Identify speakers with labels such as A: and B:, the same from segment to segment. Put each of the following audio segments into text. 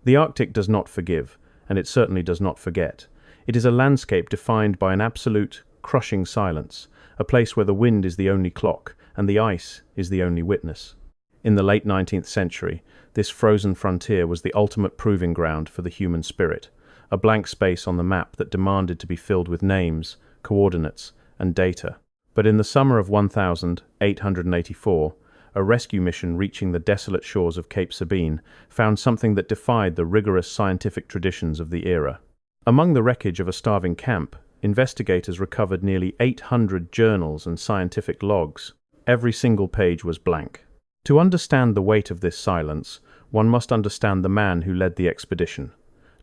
A: The Arctic does not forgive, and it certainly does not forget. It is a landscape defined by an absolute, crushing silence, a place where the wind is the only clock, and the ice is the only witness. In the late 19th century, this frozen frontier was the ultimate proving ground for the human spirit, a blank space on the map that demanded to be filled with names, coordinates, and data. But in the summer of 1884, a rescue mission reaching the desolate shores of Cape Sabine found something that defied the rigorous scientific traditions of the era. Among the wreckage of a starving camp, investigators recovered nearly 800 journals and scientific logs. Every single page was blank. To understand the weight of this silence, one must understand the man who led the expedition,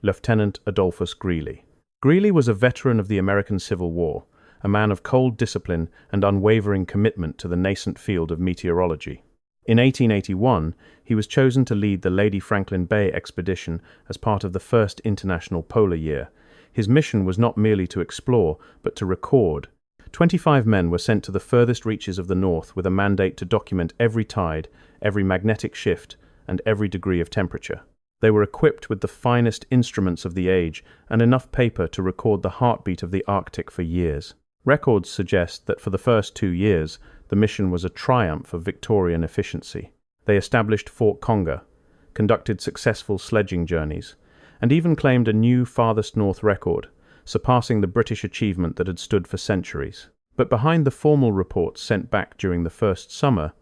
A: Lieutenant Adolphus Greely. Greely was a veteran of the American Civil War, a man of cold discipline and unwavering commitment to the nascent field of meteorology. In 1881, he was chosen to lead the Lady Franklin Bay expedition as part of the first International Polar Year. His mission was not merely to explore, but to record. 25 men were sent to the furthest reaches of the North with a mandate to document every tide, every magnetic shift, and every degree of temperature. They were equipped with the finest instruments of the age and enough paper to record the heartbeat of the Arctic for years. Records suggest that for the first 2 years, the mission was a triumph of Victorian efficiency. They established Fort Conger, conducted successful sledging journeys, and even claimed a new farthest north record, surpassing the British achievement that had stood for centuries. But behind the formal reports sent back during the first summer,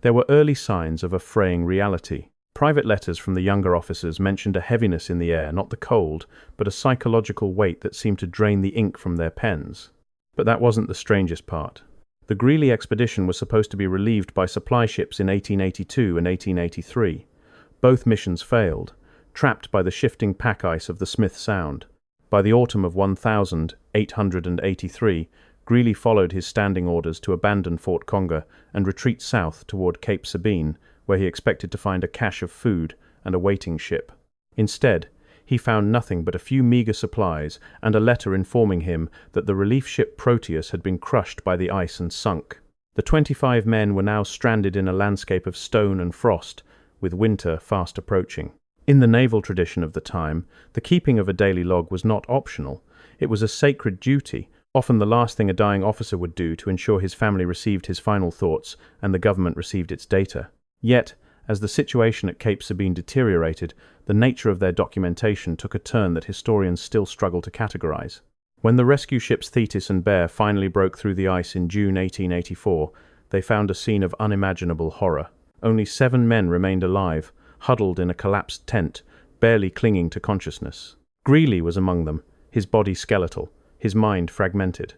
A: there were early signs of a fraying reality. Private letters from the younger officers mentioned a heaviness in the air, not the cold, but a psychological weight that seemed to drain the ink from their pens. But that wasn't the strangest part. The Greely Expedition was supposed to be relieved by supply ships in 1882 and 1883. Both missions failed, trapped by the shifting pack ice of the Smith Sound. By the autumn of 1883, Greely followed his standing orders to abandon Fort Conger and retreat south toward Cape Sabine, where he expected to find a cache of food and a waiting ship. Instead, he found nothing but a few meager supplies and a letter informing him that the relief ship Proteus had been crushed by the ice and sunk. The 25 men were now stranded in a landscape of stone and frost, with winter fast approaching. In the naval tradition of the time, the keeping of a daily log was not optional. It was a sacred duty, often the last thing a dying officer would do to ensure his family received his final thoughts and the government received its data. Yet, as the situation at Cape Sabine deteriorated, the nature of their documentation took a turn that historians still struggle to categorize. When the rescue ships Thetis and Bear finally broke through the ice in June 1884, they found a scene of unimaginable horror. Only 7 men remained alive, huddled in a collapsed tent, barely clinging to consciousness. Greely was among them, his body skeletal, his mind fragmented.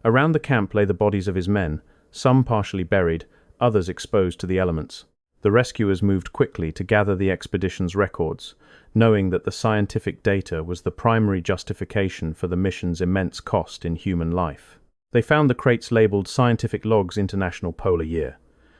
A: Around the camp lay the bodies of his men, some partially buried, others exposed to the elements. The rescuers moved quickly to gather the expedition's records, knowing that the scientific data was the primary justification for the mission's immense cost in human life. They found the crates labeled Scientific Logs International Polar Year.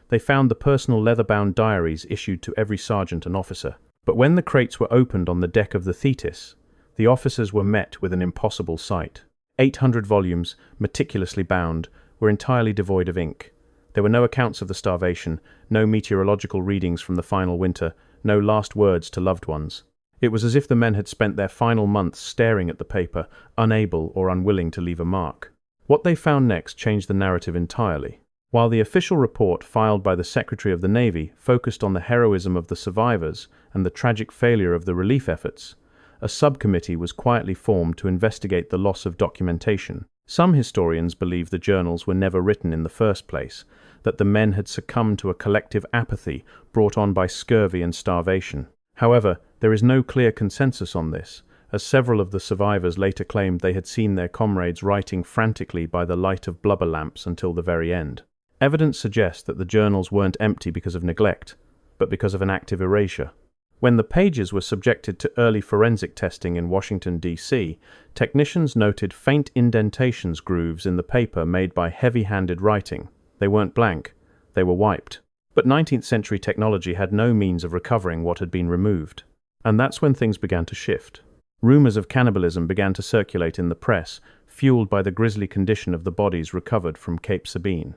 A: They found the personal leather-bound diaries issued to every sergeant and officer. But when the crates were opened on the deck of the Thetis, the officers were met with an impossible sight. 800 volumes, meticulously bound, were entirely devoid of ink. There were no accounts of the starvation, no meteorological readings from the final winter, no last words to loved ones. It was as if the men had spent their final months staring at the paper, unable or unwilling to leave a mark. What they found next changed the narrative entirely. While the official report filed by the Secretary of the Navy focused on the heroism of the survivors and the tragic failure of the relief efforts, a subcommittee was quietly formed to investigate the loss of documentation. Some historians believe the journals were never written in the first place, that the men had succumbed to a collective apathy brought on by scurvy and starvation. However, there is no clear consensus on this, as several of the survivors later claimed they had seen their comrades writing frantically by the light of blubber lamps until the very end. Evidence suggests that the journals weren't empty because of neglect, but because of an active erasure. When the pages were subjected to early forensic testing in Washington, D.C., technicians noted faint indentations grooves in the paper made by heavy-handed writing. They weren't blank, they were wiped. But 19th century technology had no means of recovering what had been removed. And that's when things began to shift. Rumors of cannibalism began to circulate in the press, fueled by the grisly condition of the bodies recovered from Cape Sabine.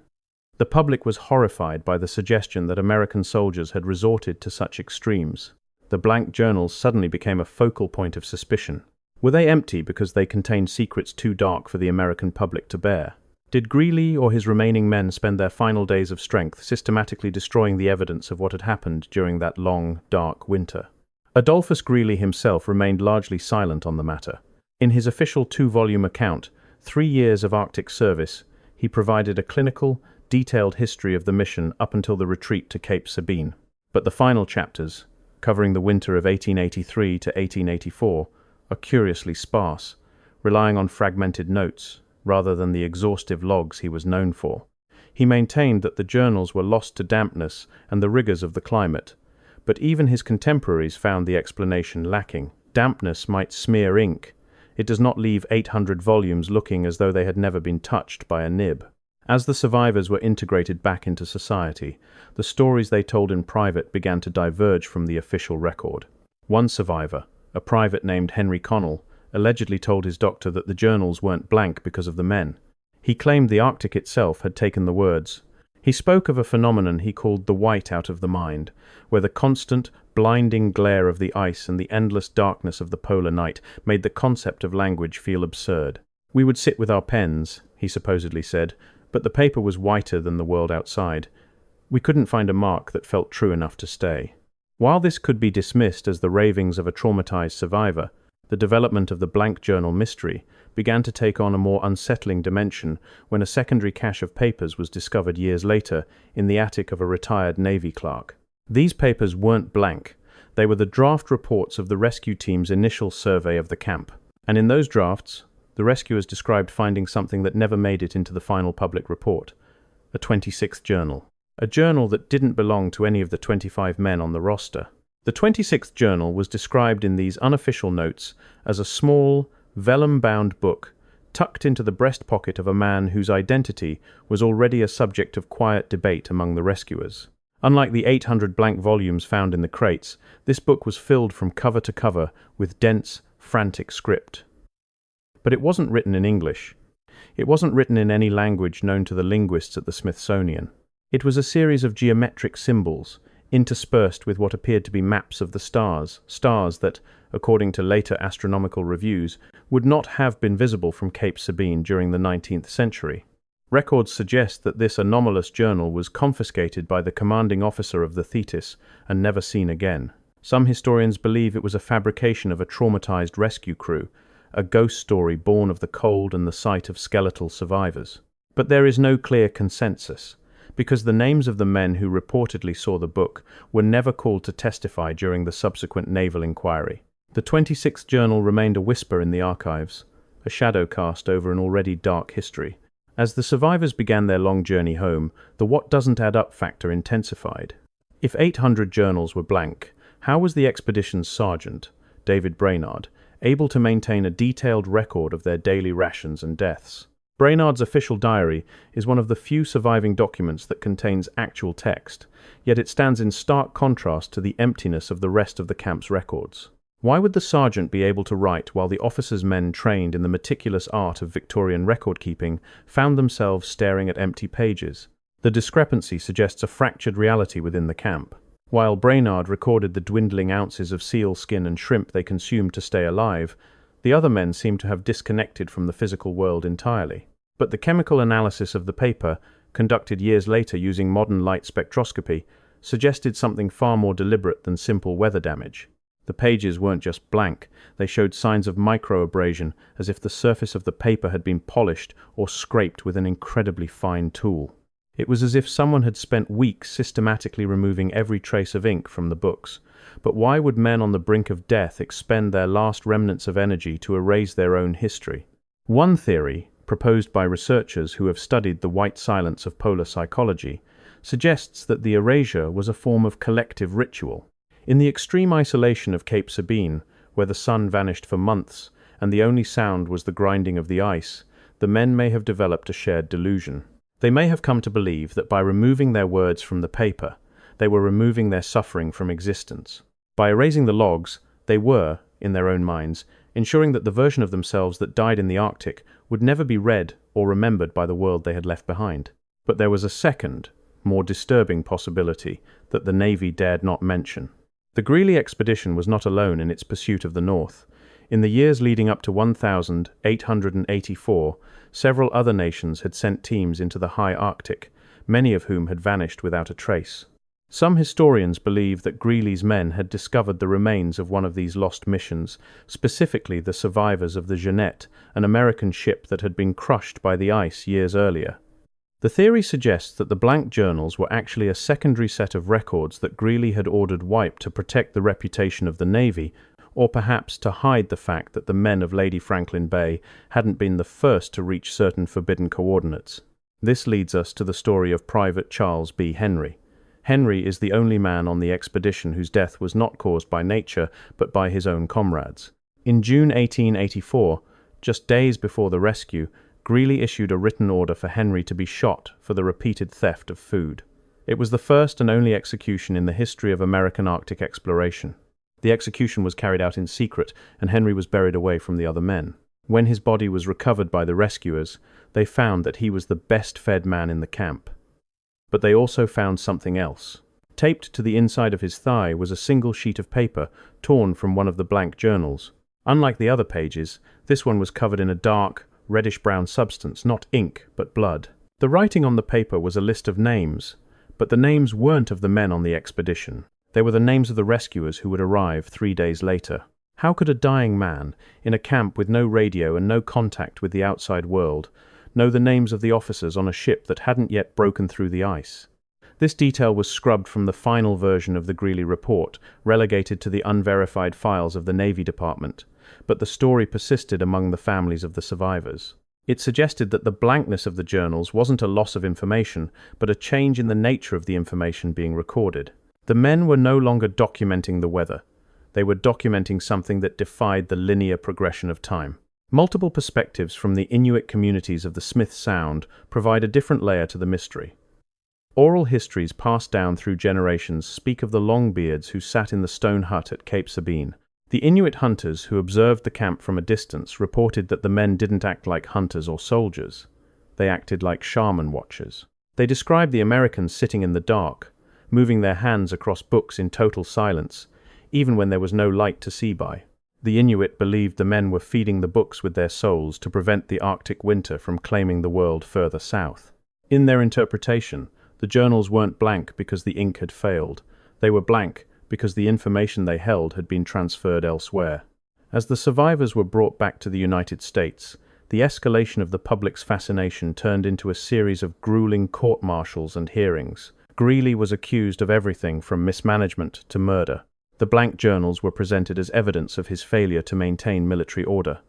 A: The public was horrified by the suggestion that American soldiers had resorted to such extremes. The blank journals suddenly became a focal point of suspicion. Were they empty because they contained secrets too dark for the American public to bear? Did Greely or his remaining men spend their final days of strength systematically destroying the evidence of what had happened during that long, dark winter? Adolphus Greely himself remained largely silent on the matter. In his official 2-volume account, 3 years of Arctic service, he provided a clinical, detailed history of the mission up until the retreat to Cape Sabine. But the final chapters, covering the winter of 1883 to 1884, are curiously sparse, relying on fragmented notes rather than the exhaustive logs he was known for. He maintained that the journals were lost to dampness and the rigors of the climate, but even his contemporaries found the explanation lacking. Dampness might smear ink. It does not leave 800 volumes looking as though they had never been touched by a nib. As the survivors were integrated back into society, the stories they told in private began to diverge from the official record. One survivor, a private named Henry Connell, allegedly told his doctor that the journals weren't blank because of the men. He claimed the Arctic itself had taken the words. He spoke of a phenomenon he called the white out of the mind, where the constant, blinding glare of the ice and the endless darkness of the polar night made the concept of language feel absurd. We would sit with our pens, he supposedly said, but the paper was whiter than the world outside. We couldn't find a mark that felt true enough to stay. While this could be dismissed as the ravings of a traumatized survivor, the development of the blank journal mystery began to take on a more unsettling dimension when a secondary cache of papers was discovered years later in the attic of a retired Navy clerk. These papers weren't blank. They were the draft reports of the rescue team's initial survey of the camp. And in those drafts, the rescuers described finding something that never made it into the final public report, a 26th journal. A journal that didn't belong to any of the 25 men on the roster. The 26th journal was described in these unofficial notes as a small, vellum-bound book tucked into the breast pocket of a man whose identity was already a subject of quiet debate among the rescuers. Unlike the 800 blank volumes found in the crates, this book was filled from cover to cover with dense, frantic script. But it wasn't written in English. It wasn't written in any language known to the linguists at the Smithsonian. It was a series of geometric symbols, interspersed with what appeared to be maps of the stars that, according to later astronomical reviews, would not have been visible from Cape Sabine during the 19th century. Records suggest that this anomalous journal was confiscated by the commanding officer of the Thetis and never seen again. Some historians believe it was a fabrication of a traumatized rescue crew, a ghost story born of the cold and the sight of skeletal survivors. But there is no clear consensus, because the names of the men who reportedly saw the book were never called to testify during the subsequent naval inquiry. The 26th journal remained a whisper in the archives, a shadow cast over an already dark history. As the survivors began their long journey home, the what doesn't add up factor intensified. If 800 journals were blank, how was the expedition's sergeant, David Brainerd, able to maintain a detailed record of their daily rations and deaths? Brainerd's official diary is one of the few surviving documents that contains actual text, yet it stands in stark contrast to the emptiness of the rest of the camp's records. Why would the sergeant be able to write while the officer's men trained in the meticulous art of Victorian record-keeping found themselves staring at empty pages? The discrepancy suggests a fractured reality within the camp. While Brainerd recorded the dwindling ounces of seal skin and shrimp they consumed to stay alive, the other men seemed to have disconnected from the physical world entirely. But the chemical analysis of the paper, conducted years later using modern light spectroscopy, suggested something far more deliberate than simple weather damage. The pages weren't just blank, they showed signs of microabrasion, as if the surface of the paper had been polished or scraped with an incredibly fine tool. It was as if someone had spent weeks systematically removing every trace of ink from the books. But why would men on the brink of death expend their last remnants of energy to erase their own history? One theory, proposed by researchers who have studied the white silence of polar psychology, suggests that the erasure was a form of collective ritual. In the extreme isolation of Cape Sabine, where the sun vanished for months and the only sound was the grinding of the ice, the men may have developed a shared delusion. They may have come to believe that by removing their words from the paper, they were removing their suffering from existence. By erasing the logs, they were, in their own minds, ensuring that the version of themselves that died in the Arctic would never be read or remembered by the world they had left behind. But there was a second, more disturbing possibility that the Navy dared not mention. The Greely Expedition was not alone in its pursuit of the North. In the years leading up to 1884, several other nations had sent teams into the high Arctic, many of whom had vanished without a trace. Some historians believe that Greely's men had discovered the remains of one of these lost missions, specifically the survivors of the Jeannette, an American ship that had been crushed by the ice years earlier. The theory suggests that the blank journals were actually a secondary set of records that Greely had ordered wiped to protect the reputation of the Navy, or perhaps to hide the fact that the men of Lady Franklin Bay hadn't been the first to reach certain forbidden coordinates. This leads us to the story of Private Charles B. Henry. Henry is the only man on the expedition whose death was not caused by nature, but by his own comrades. In June 1884, just days before the rescue, Greely issued a written order for Henry to be shot for the repeated theft of food. It was the first and only execution in the history of American Arctic exploration. The execution was carried out in secret, and Henry was buried away from the other men. When his body was recovered by the rescuers, they found that he was the best-fed man in the camp. But they also found something else. Taped to the inside of his thigh was a single sheet of paper torn from one of the blank journals. Unlike the other pages, this one was covered in a dark, reddish-brown substance, not ink, but blood. The writing on the paper was a list of names, but the names weren't of the men on the expedition. They were the names of the rescuers who would arrive 3 days later. How could a dying man, in a camp with no radio and no contact with the outside world, know the names of the officers on a ship that hadn't yet broken through the ice? This detail was scrubbed from the final version of the Greely report, relegated to the unverified files of the Navy Department, but the story persisted among the families of the survivors. It suggested that the blankness of the journals wasn't a loss of information, but a change in the nature of the information being recorded. The men were no longer documenting the weather. They were documenting something that defied the linear progression of time. Multiple perspectives from the Inuit communities of the Smith Sound provide a different layer to the mystery. Oral histories passed down through generations speak of the Longbeards who sat in the stone hut at Cape Sabine. The Inuit hunters who observed the camp from a distance reported that the men didn't act like hunters or soldiers. They acted like shaman watchers. They described the Americans sitting in the dark, moving their hands across books in total silence, even when there was no light to see by. The Inuit believed the men were feeding the books with their souls to prevent the Arctic winter from claiming the world further south. In their interpretation, the journals weren't blank because the ink had failed. They were blank because the information they held had been transferred elsewhere. As the survivors were brought back to the United States, the escalation of the public's fascination turned into a series of grueling court-martials and hearings. Greely was accused of everything from mismanagement to murder. The blank journals were presented as evidence of his failure to maintain military order.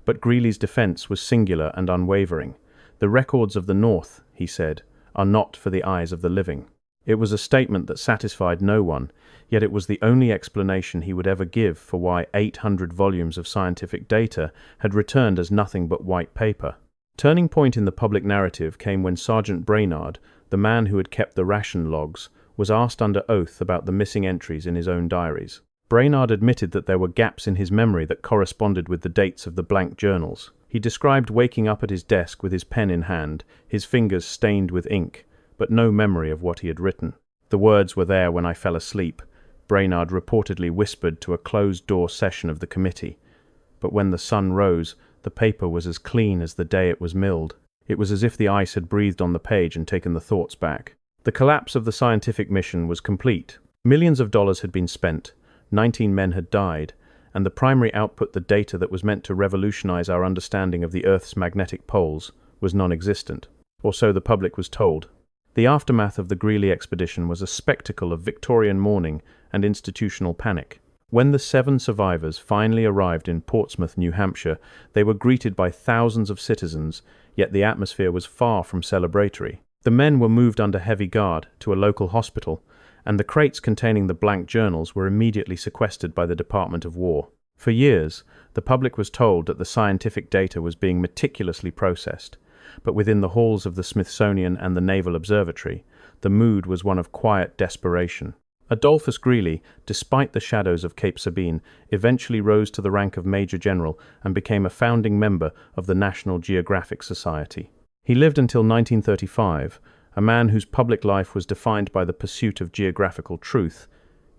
A: But Greely's defense was singular and unwavering. "The records of the North," he said, "are not for the eyes of the living." It was a statement that satisfied no one, yet it was the only explanation he would ever give for why 800 volumes of scientific data had returned as nothing but white paper. Turning point in the public narrative came when Sergeant Brainard, the man who had kept the ration logs, was asked under oath about the missing entries in his own diaries. Brainard admitted that there were gaps in his memory that corresponded with the dates of the blank journals. He described waking up at his desk with his pen in hand, his fingers stained with ink, but no memory of what he had written. "The words were there when I fell asleep," Brainard reportedly whispered to a closed-door session of the committee. But when the sun rose, the paper was as clean as the day it was milled. It was as if the ice had breathed on the page and taken the thoughts back. The collapse of the scientific mission was complete. Millions of dollars had been spent, 19 men had died, and the primary output, the data that was meant to revolutionize our understanding of the Earth's magnetic poles, was non-existent. Or so the public was told. The aftermath of the Greely expedition was a spectacle of Victorian mourning and institutional panic. When the 7 survivors finally arrived in Portsmouth, New Hampshire, they were greeted by thousands of citizens, yet the atmosphere was far from celebratory. The men were moved under heavy guard to a local hospital, and the crates containing the blank journals were immediately sequestered by the Department of War. For years, the public was told that the scientific data was being meticulously processed, but within the halls of the Smithsonian and the Naval Observatory, the mood was one of quiet desperation. Adolphus Greely, despite the shadows of Cape Sabine, eventually rose to the rank of Major General and became a founding member of the National Geographic Society. He lived until 1935, a man whose public life was defined by the pursuit of geographical truth,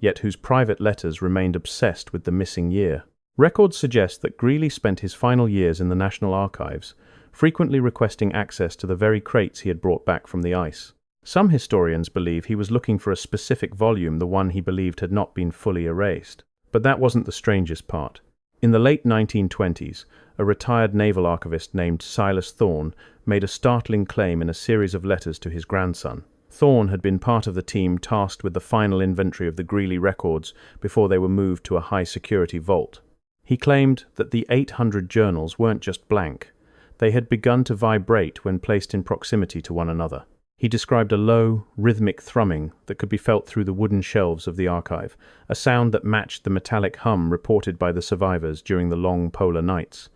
A: yet whose private letters remained obsessed with the missing year. Records suggest that Greely spent his final years in the National Archives, frequently requesting access to the very crates he had brought back from the ice. Some historians believe he was looking for a specific volume, the one he believed had not been fully erased. But that wasn't the strangest part. In the late 1920s, a retired naval archivist named Silas Thorne made a startling claim in a series of letters to his grandson. Thorne had been part of the team tasked with the final inventory of the Greely records before they were moved to a high-security vault. He claimed that the 800 journals weren't just blank. They had begun to vibrate when placed in proximity to one another. He described a low, rhythmic thrumming that could be felt through the wooden shelves of the archive, a sound that matched the metallic hum reported by the survivors during the long polar nights.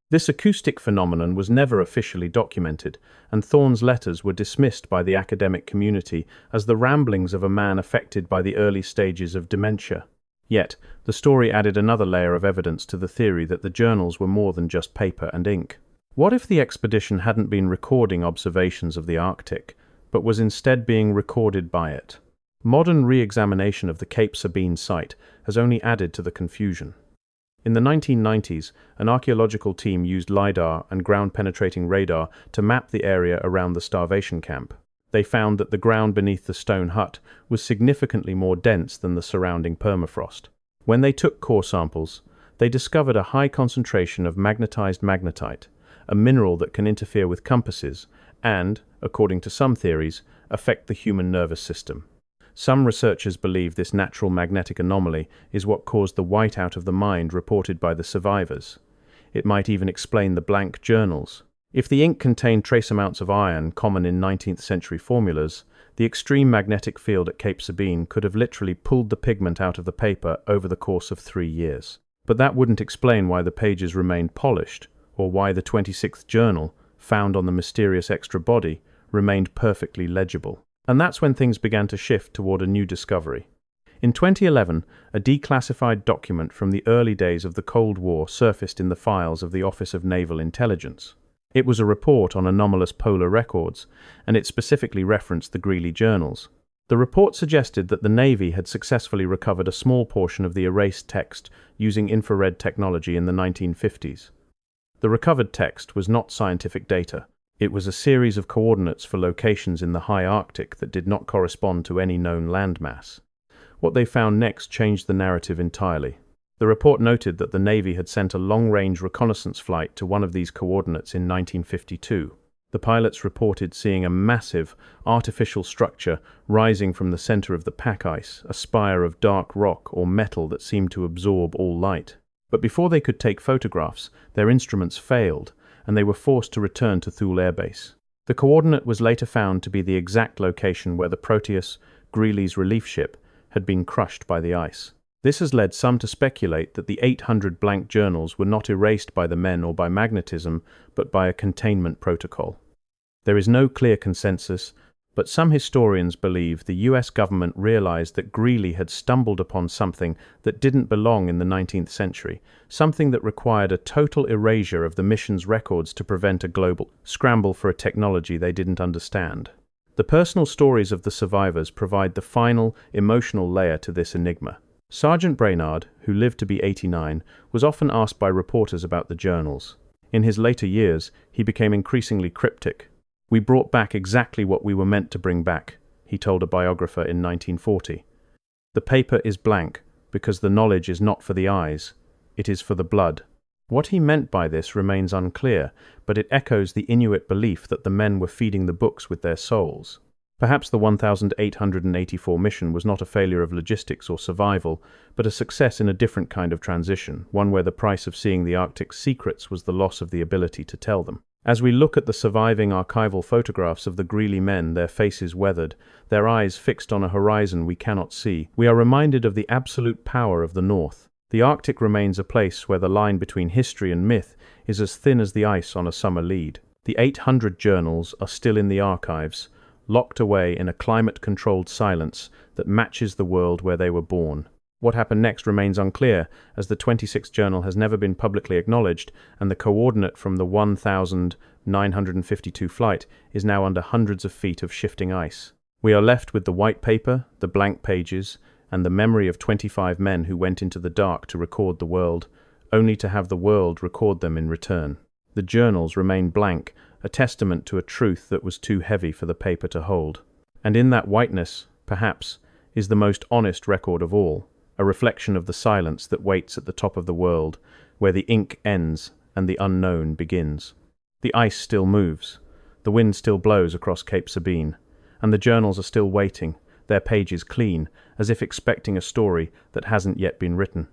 A: This acoustic phenomenon was never officially documented, and Thorne's letters were dismissed by the academic community as the ramblings of a man affected by the early stages of dementia. Yet, the story added another layer of evidence to the theory that the journals were more than just paper and ink. What if the expedition hadn't been recording observations of the Arctic, but was instead being recorded by it? Modern re-examination of the Cape Sabine site has only added to the confusion. In the 1990s, an archaeological team used LiDAR and ground-penetrating radar to map the area around the starvation camp. They found that the ground beneath the stone hut was significantly more dense than the surrounding permafrost. When they took core samples, they discovered a high concentration of magnetized magnetite, a mineral that can interfere with compasses and, according to some theories, affect the human nervous system. Some researchers believe this natural magnetic anomaly is what caused the whiteout of the mind reported by the survivors. It might even explain the blank journals. If the ink contained trace amounts of iron common in 19th century formulas, the extreme magnetic field at Cape Sabine could have literally pulled the pigment out of the paper over the course of 3 years. But that wouldn't explain why the pages remained polished, or why the 26th journal, found on the mysterious extra body, remained perfectly legible. And that's when things began to shift toward a new discovery. In 2011, a declassified document from the early days of the Cold War surfaced in the files of the Office of Naval Intelligence. It was a report on anomalous polar records, and it specifically referenced the Greely journals. The report suggested that the Navy had successfully recovered a small portion of the erased text using infrared technology in the 1950s. The recovered text was not scientific data. It was a series of coordinates for locations in the high Arctic that did not correspond to any known landmass. What they found next changed the narrative entirely. The report noted that the Navy had sent a long-range reconnaissance flight to one of these coordinates in 1952. The pilots reported seeing a massive, artificial structure rising from the center of the pack ice, a spire of dark rock or metal that seemed to absorb all light. But before they could take photographs, their instruments failed, and they were forced to return to Thule Air Base. The coordinate was later found to be the exact location where the Proteus, Greely's relief ship, had been crushed by the ice. This has led some to speculate that the 800 blank journals were not erased by the men or by magnetism, but by a containment protocol. There is no clear consensus, but some historians believe the US government realized that Greely had stumbled upon something that didn't belong in the 19th century, something that required a total erasure of the mission's records to prevent a global scramble for a technology they didn't understand. The personal stories of the survivors provide the final, emotional layer to this enigma. Sergeant Brainard, who lived to be 89, was often asked by reporters about the journals. In his later years, he became increasingly cryptic. "We brought back exactly what we were meant to bring back," he told a biographer in 1940. "The paper is blank, because the knowledge is not for the eyes, it is for the blood." What he meant by this remains unclear, but it echoes the Inuit belief that the men were feeding the books with their souls. Perhaps the 1884 mission was not a failure of logistics or survival, but a success in a different kind of transition, one where the price of seeing the Arctic's secrets was the loss of the ability to tell them. As we look at the surviving archival photographs of the Greely men, their faces weathered, their eyes fixed on a horizon we cannot see, we are reminded of the absolute power of the North. The Arctic remains a place where the line between history and myth is as thin as the ice on a summer lead. The 800 journals are still in the archives, locked away in a climate-controlled silence that matches the world where they were born. What happened next remains unclear, as the 26th journal has never been publicly acknowledged, and the coordinate from the 1952 flight is now under hundreds of feet of shifting ice. We are left with the white paper, the blank pages, and the memory of 25 men who went into the dark to record the world, only to have the world record them in return. The journals remain blank, a testament to a truth that was too heavy for the paper to hold. And in that whiteness, perhaps, is the most honest record of all, a reflection of the silence that waits at the top of the world, where the ink ends and the unknown begins. The ice still moves, the wind still blows across Cape Sabine, and the journals are still waiting, their pages clean, as if expecting a story that hasn't yet been written.